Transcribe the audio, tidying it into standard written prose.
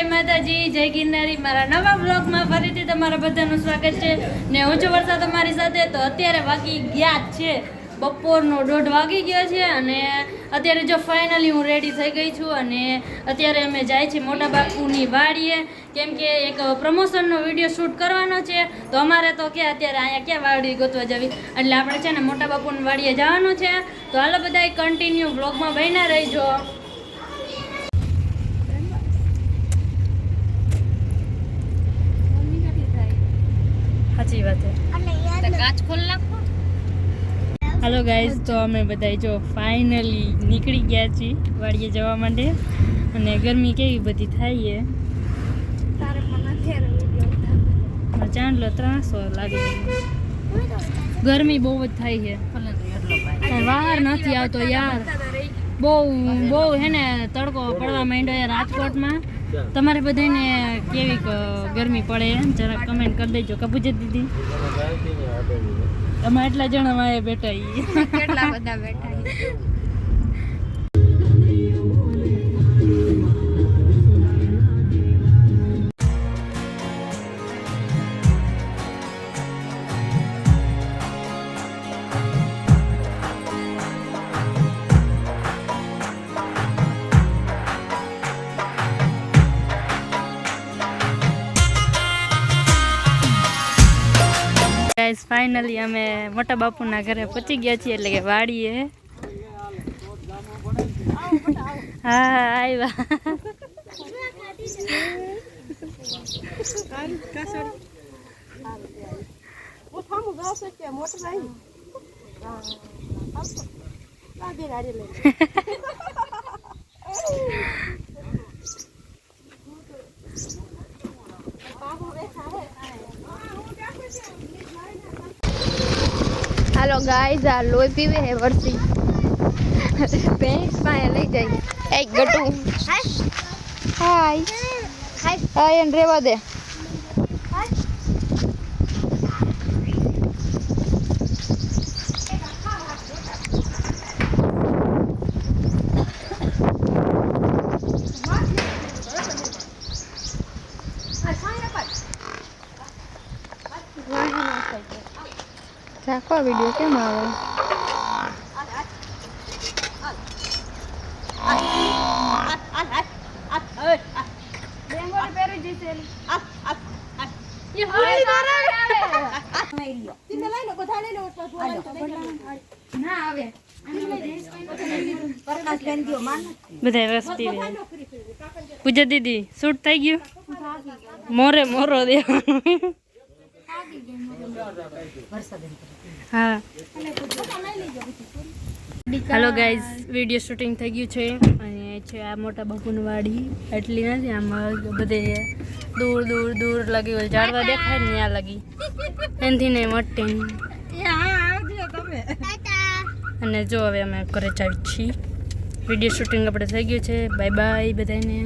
જય માતાજી, જય ગિરનારી. મારા નવા બ્લોગમાં ફરીથી તમારા બધાનું સ્વાગત છે ને હું છું વરસાદ તમારી સાથે. તો અત્યારે વાગી ગયા છે બપોરનો 1:30 વાગી ગયો છે અને અત્યારે જો ફાઇનલી હું રેડી થઈ ગઈ છું અને અત્યારે અમે જાય છીએ મોટા બાપુની વાડીએ, કેમ કે એક પ્રમોશનનો વિડીયો શૂટ કરવાનો છે. તો અમારે તો કે અત્યારે અહીંયા ક્યાં વાડી ગોતવા જવી, એટલે આપણે છે ને મોટા બાપુની વાડીએ જવાનું છે. તો હાલો બધા કન્ટિન્યુ બ્લોગમાં બન્યા રહીજો. સાચી વાત છે. કાચ ખોલ નાખો. હાલો ગાઈઝ, તો અમે બધા જો ફાઇનલી નીકળી ગયા છીએ વાડીએ જવા માટે અને ગરમી કેવી બધી થાય છે. ચાંદલો ત્રાસો લાગે છે, ગરમી બહુ જ થાય છે, બહાર નથી આવતો યાર. બહુ હે ને તડકો પડવા માંડ્યો યાર રાજકોટમાં. તમારે બધાને કેવી ગરમી પડે જરા કમેન્ટ કરી દેજો. કબૂજે દીદી, તમે એટલા જણા વાય બેઠા કેટલા બધા બેઠા. ગાઈસ ફાઇનલી અમે મોટા બાપુના ઘરે પહોંચી ગયા છીએ, એટલે કે વાડીએ. હા આવ્યા. હાલો ગાઈઝ, આ લોહી પીવે હે વરસી પેન્ટ પાસે લઈ જાય. એક ગટુ હાય હાય એને રેવા દે. રાખો વિડીયો કેમ આવે? બધા રસ પીવે. પૂજા દીદી શૂટ થઈ ગયું, મોરે મોરો દેવાનું. હા હેલો ગાઈઝ, વિડીયો શૂટિંગ થઈ ગયું છે અને છે આ મોટા બાપુની વાડી. એટલી નથી, આમાં બધે દૂર દૂર દૂર લગી હોય ઝાડવા દેખાય ને ત્યાં લગી એનથી નહીં મોટી. અને જો હવે અમે ઘરે જાવી છીએ. વિડીયો શૂટિંગ આપણે થઈ ગયું છે. બાય બાય બધાને.